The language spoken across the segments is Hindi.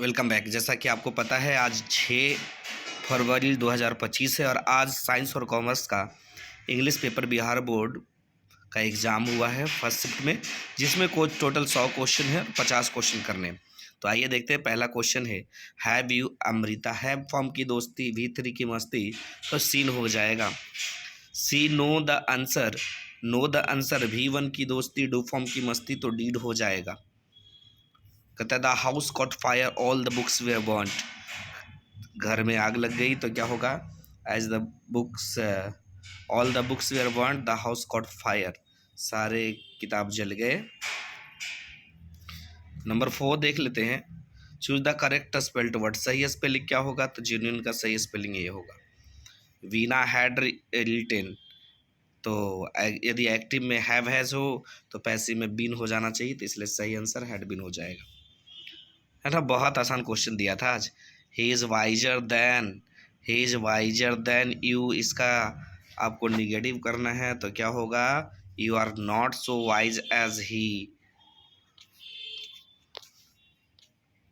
Welcome back. जैसा कि आपको पता है आज 6 फरवरी 2025 है और आज साइंस और कॉमर्स का इंग्लिश पेपर बिहार बोर्ड का एग्ज़ाम हुआ है फर्स्ट शिफ्ट में, जिसमें कोई टोटल 100 क्वेश्चन है और 50 क्वेश्चन करने हैं। तो आइए देखते हैं। पहला क्वेश्चन है, have you Amrita, have form की दोस्ती, V3 की मस्ती, तो सीन हो जाएगा। सी नो द आंसर, V1 की दोस्ती, डू फॉर्म की मस्ती, तो डीड हो जाएगा। कहता है the house caught fire, all the books were burnt, घर में आग लग गई तो क्या होगा। As the books all the books were burnt, the house caught fire, सारे किताब जल गए। नंबर 4 देख लेते हैं। Choose the correct spelled word, सही स्पेलिंग क्या होगा, तो जेन्युइन का सही स्पेलिंग ये होगा। वीना हैड रिटेन, तो यदि एक्टिव में हैव हैज हो तो पैसिव में बीन हो जाना चाहिए, तो इसलिए सही आंसर हैड बीन हो जाएगा। है ना, बहुत आसान क्वेश्चन दिया था आज। He is wiser than you, इसका आपको निगेटिव करना है तो क्या होगा, you are not so wise as he.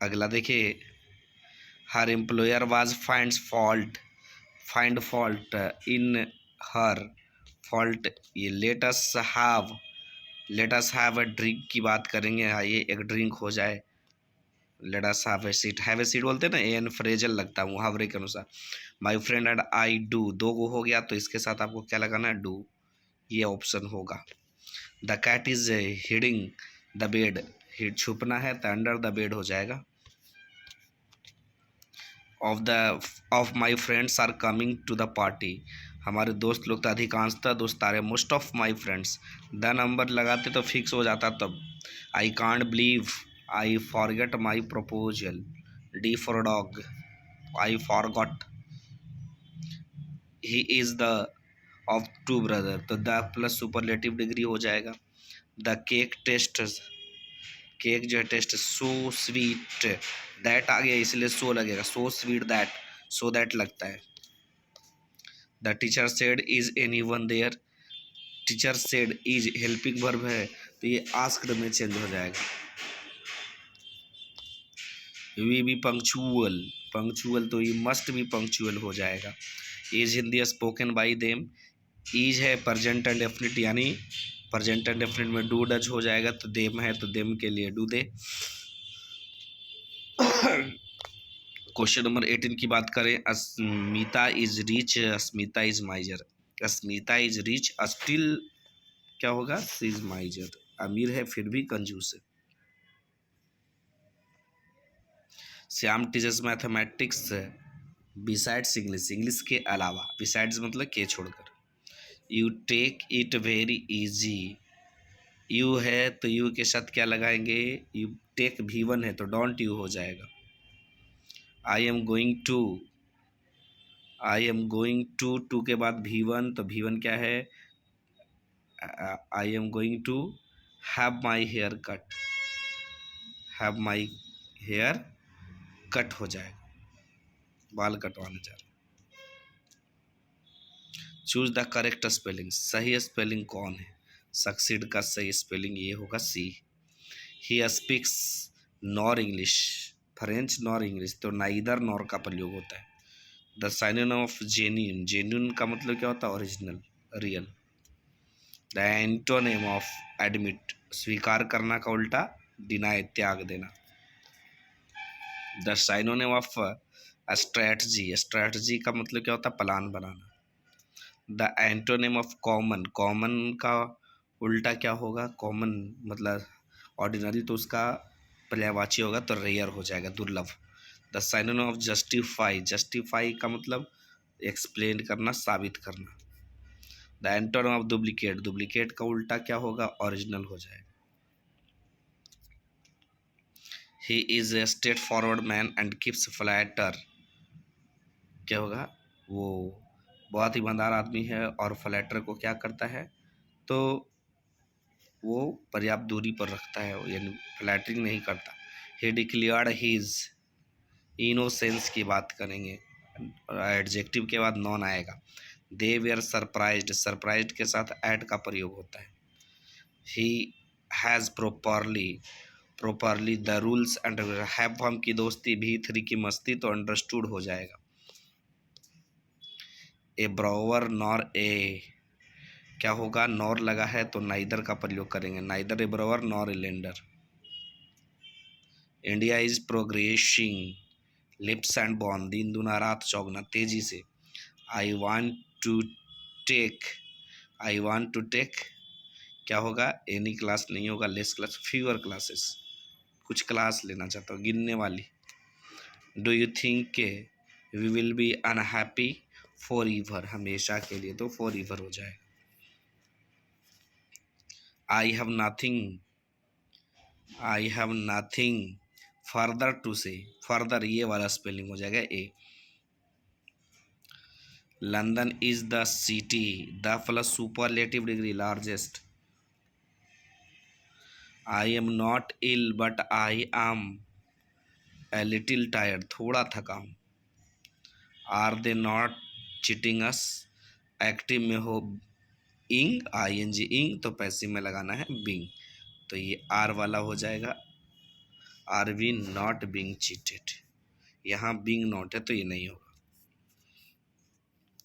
अगला देखिए, her employer was find fault in her fault, ये let us have a drink की बात करेंगे। आइए एक ड्रिंक हो जाए। Let us have a seat बोलते हैं ना, एन फ्रेजल लगता है मुहावरे के अनुसार। My friend and I do, दो गो हो गया तो इसके साथ आपको क्या लगाना है, डू, ये ऑप्शन होगा। The cat is hiding the bed, hid छुपना है तो अंडर द बेड हो जाएगा। Of my friends are coming to the party, हमारे दोस्त लोग तो अधिकांशतः दोस्त आ रहे, most of my friends, the number लगाते तो फिक्स हो जाता तब। I can't believe I forget my proposal, D for dog, I forgot. He is the of two brother, तो द प्लस सुपरलेटिव डिग्री हो जाएगा। द केक जो है टेस्ट, सो स्वीट, दैट आ गया इसलिए सो लगेगा, so sweet that, so that लगता है। The teacher said is anyone there, teacher said is helping verb है तो ये आस्क्ड में चेंज हो जाएगा। वी बी पंक्चुअल तो ये मस्ट बी पंक्चुअल हो जाएगा। Is Hindi spoken by them, is है प्रेजेंट एंड डेफिनिट, यानी प्रेजेंट एंड डेफिनिट में डू डज हो जाएगा, तो देम है तो देम के लिए डू दे। क्वेश्चन नंबर 18 की बात करें, Asmita is rich, Asmita is miser, Asmita is rich, still क्या होगा, सी इज माइजर, अमीर है फिर भी कंजूस है। Shyam teachers mathematics besides English, English के अलावा, बिसाइड्स मतलब के छोड़कर। You take it very easy, you है तो यू के साथ क्या लगाएंगे, यू टेक V1 है तो डोंट यू हो जाएगा। आई एम गोइंग टू के बाद V1, तो V1 क्या है, I am going to have my hair cut, have my hair cut हो जाएगा, बाल कटवाने जा रहे। चूज द करेक्ट स्पेलिंग, सही स्पेलिंग कौन है, सक्सीड का सही स्पेलिंग ये होगा C. He speaks nor English, French nor English, तो नाइदर नॉर का प्रयोग होता है। The synonym of genuine, genuine का मतलब क्या होता है, original, real. The antonym of admit, स्वीकार करना का उल्टा डिनाई, त्याग देना। The synonym of strategy, strategy का मतलब क्या होता है, plan banana. The antonym of common, common का उल्टा क्या होगा, कॉमन मतलब ऑर्डिनरी, तो उसका पर्यायवाची होगा तो रेयर हो जाएगा, दुर्लभ। The synonym of justify, justify का मतलब एक्सप्लेन करना, साबित करना। The antonym of duplicate, duplicate का उल्टा क्या होगा, ओरिजिनल हो जाएगा। He is a straight forward man and keeps flatter, क्या होगा, वो बहुत ईमानदार आदमी है और फ्लैटर को क्या करता है, तो वो पर्याप्त दूरी पर रखता है, यानी फ्लैटरिंग नहीं करता। ही डिक्लेयर्ड हिज इनोसेंस की बात करेंगे, एडजेक्टिव के बाद नॉन आएगा। दे वेयर सरप्राइज्ड, सरप्राइज्ड के साथ एड का प्रयोग होता है। He has properly properly the rules and have fun की दोस्ती, भी थ्री की मस्ती तो अंडरस्टूड हो जाएगा। ए ब्रोवर नॉर ए, क्या होगा, नॉर लगा है तो नाइदर का प्रयोग करेंगे, neither a borrower nor a lender. India is progressing leaps and bounds, दिन दुना रात चौगुना तेजी से। I want to take, I want to take क्या होगा, एनी क्लास नहीं होगा, लेस क्लास, फ्यूअर क्लासेस, कुछ क्लास लेना चाहता हूँ, गिनने वाली। डू यू थिंक के we will be unhappy for ever, हमेशा के लिए, तो फॉर ईवर हो जाएगा। I have nothing, I have nothing further to say, further ये वाला स्पेलिंग हो जाएगा A. London is the city, the plus superlative degree largest. I am not ill but I am a little tired, थोड़ा थका हूँ। Are they not cheating us, active में हो इंग, आई एन जी इंग, तो पैसिव में लगाना है बिंग, तो ये आर वाला हो जाएगा। Are we not being cheated, यहाँ बींग नॉट है तो ये नहीं होगा।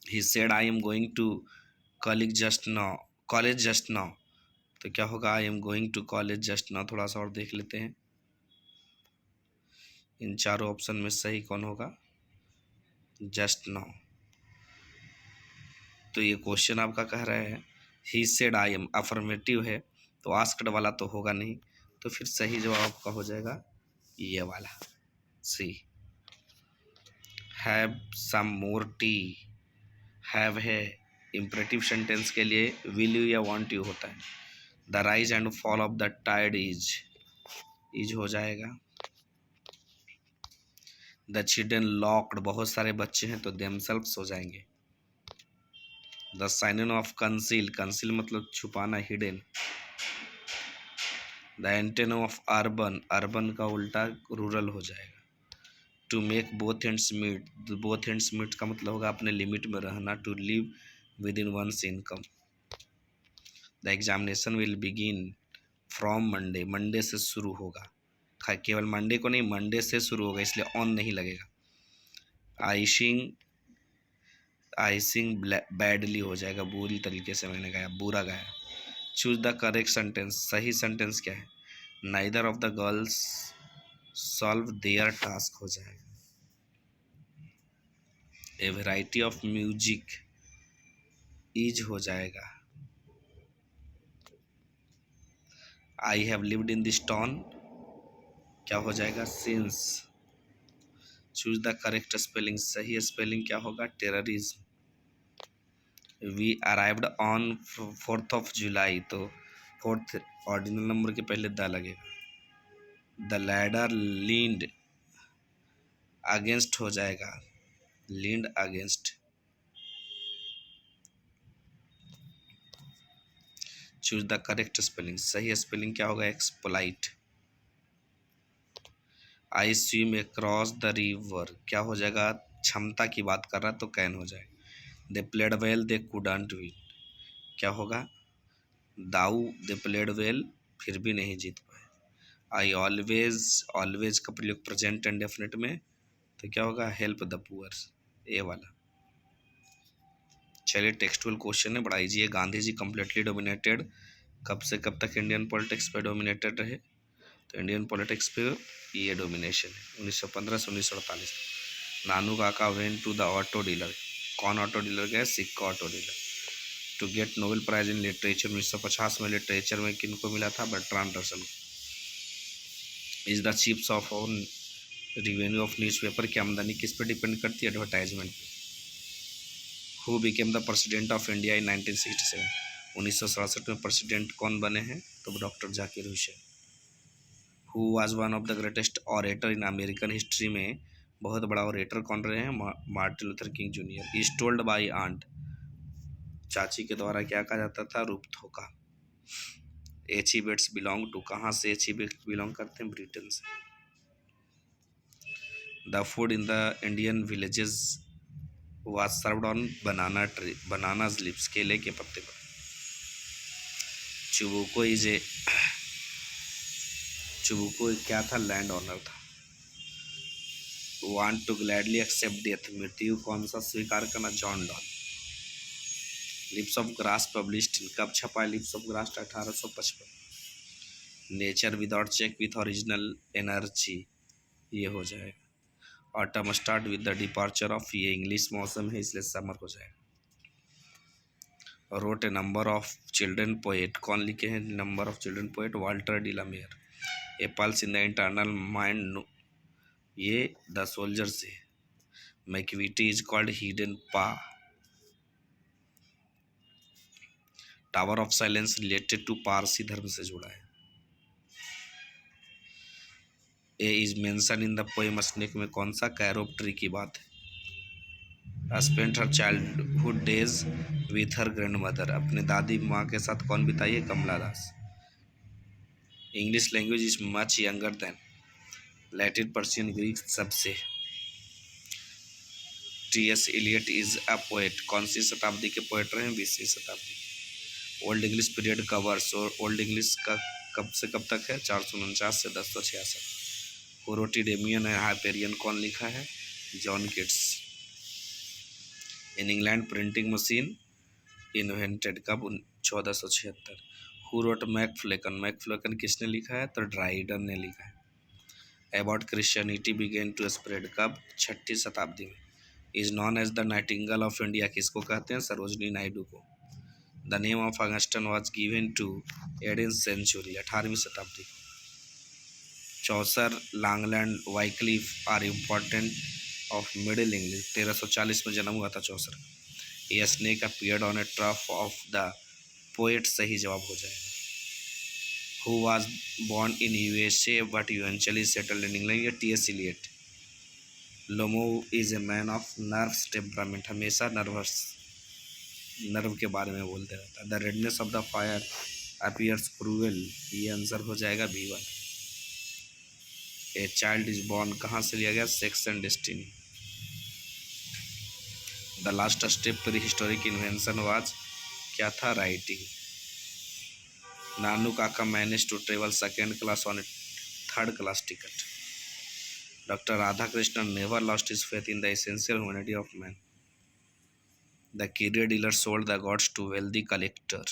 He said I am going to college just now, college just now, तो क्या होगा, I am going to college just now. थोड़ा सा और देख लेते हैं, इन चारों ऑप्शन में सही कौन होगा, जस्ट नाउ। तो ये क्वेश्चन आपका कह रहा है ही सेड आई एम, अफर्मेटिव है तो आस्क्ड वाला तो होगा नहीं, तो फिर सही जवाब आपका हो जाएगा ये वाला C. Have some more tea, have है इम्परेटिव सेंटेंस के लिए विल यू या वांट यू होता है। The rise and fall of the tide is हो जाएगा। द चिल्ड्रन लॉक्ड, बहुत सारे बच्चे हैं तो देमसेल्व्स हो जाएंगे। The synonym of conceal, conceal मतलब छुपाना, hidden. The antonym of urban, urban का उल्टा रूरल हो जाएगा। To make both ends meet, both ends meet का मतलब होगा अपने लिमिट में रहना, to live within one's income. The examination will begin from Monday, Monday से शुरू होगा, केवल मंडे को नहीं, मंडे से शुरू होगा इसलिए ऑन नहीं लगेगा। आइशिंग, आइसिंग बैडली हो जाएगा, बुरी तरीके से मैंने गाया, बुरा गाया। चूज द करेक्ट सेंटेंस, सही सेंटेंस क्या है, neither of the girls solve their task हो जाएगा। A variety of music is हो जाएगा। I have lived in this town क्या हो जाएगा, since. Choose the correct spelling, सही स्पेलिंग क्या होगा, terrorism. We arrived on 4th of July, तो 4th ऑर्डिनल नंबर के पहले द लगेगा। द लैडर लीन्ड अगेंस्ट हो जाएगा, leaned against. Choose the correct spelling, सही स्पेलिंग क्या होगा, exploit. I swim across the river क्या हो जाएगा, क्षमता की बात कर रहा तो कैन हो जाएगा। They played well they couldn't win क्या होगा, दाऊ दे प्लेड वेल फिर भी नहीं जीत पाए। आई ऑलवेज, ऑलवेज का प्रयोग प्रेजेंट एंड डेफिनेट में, तो क्या होगा, हेल्प द पुअर, ए वाला। चलिए टेक्सटुअल क्वेश्चन है, बड़ा इजी है। गांधी जी कम्प्लीटली डोमिनेटेड, कब से कब तक इंडियन पॉलिटिक्स पे डोमिनेटेड रहे, तो इंडियन पॉलिटिक्स पे ये डोमिनेशन है 1915 से 1948। नानू काका went to the auto dealer, कौन ऑटो डीलर गए, Sikka auto dealer. To get Nobel prize in literature 1950 में लिटरेचर में किनको मिला था, Bertrand Russell. Is the chiefs of revenue of newspaper की आमदनी किस पे डिपेंड करती है, एडवर्टाइजमेंट पे। Who became the president of India in 1967, 1967 में प्रेसिडेंट कौन बने हैं, तो doctor Zakir Hussain. Who was one of the greatest orator in American history में बहुत बड़ा ऑरेटर कौन रहे हैं, Martin Luther King Junior. Is told by aunt, चाची के द्वारा क्या कहा जाता था, रूप थोका। H E Bates belong to, कहाँ से एच ई बेट्स बिलोंग करते हैं, ब्रिटेन से। The food in the Indian villages was served on banana tree, bananas lips, केले के पत्ते पर। चुबुको इज ए चुबुको क्या था? लैंड ऑनर था। Want to gladly accept death, मृत्यु कौन सा स्वीकार करना? John Donne. Leaves of grass published in, कब छपा है leaves of grass? 1855। Nature without check with original energy, ये हो जाएगा। Autumn start with the departure of, ये इंग्लिश मौसम है इसलिए समर हो जाएगा। Wrote a number of children poet, कौन लिखे हैं number of children poet? Walter de la Mare. A pulse in the internal mind, ये द सोल्जर से। Macavity is called hidden paw. Tower of silence related to Parsi धर्म से जुड़ा है। A is mention in the poem snake में कौन सा कैरोब ट्री की बात है? Spent her childhood days with her grandmother, अपने दादी माँ के साथ कौन बिताई है? Kamala Das. English language is much younger than Latin, Persian, Greek सबसे। T S. Eliot is a poet, कौन सी शताब्दी के पोएट रहे हैं? 20वीं शताब्दी। ओल्ड इंग्लिश पीरियड कवर्स, और ओल्ड इंग्लिश का कब से कब तक है? 449 से 1066। हुरोटिडेमियन है हाइपेरियन, कौन लिखा है? John Keats. In England printing machine invented कब? 1476। हु रोट मैकफ्लेकन, मैकफ्लेकन किसने लिखा है? तो ड्राइडन ने लिखा है। About Christianity began to spread कब? 6ठी शताब्दी में। Is known as the nightingale of India, किसको कहते हैं? सरोजनी नायडू को। The name of Augustan was given to 18वीं सेंचुरी, 18वीं शताब्दी। Chaucer, Langland, Wycliffe are important of middle English, 1340 में जन्म हुआ था Chaucer. A snake appeared on a trough of the poet, सही जवाब हो जाएगा। Who was born in USA but eventually settled in England, ये T S. Eliot. Lomov is a man of nerves temperament, हमेशा नर्व के बारे में बोलते रहता है। The redness of the fire appears cruel, ये आंसर हो जाएगा B1। A child is born कहाँ से लिया गया? Sex and destiny. The last step pre historic invention was, क्या था? Writing. Nanu Kaka manage to travel second class on a third class ticket. Doctor Radhakrishnan never lost his faith in the essential humanity of man. The curio dealer sold the gods to wealthy collector.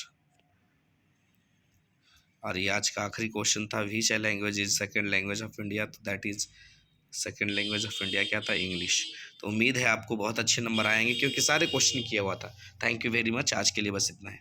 और ये आज का आखिरी क्वेश्चन था, which language is second language of India, तो that is second language of India क्या था? इंग्लिश। तो उम्मीद है आपको बहुत अच्छे नंबर आएंगे क्योंकि सारे क्वेश्चन किया हुआ था। थैंक यू वेरी मच, आज के लिए बस इतना है।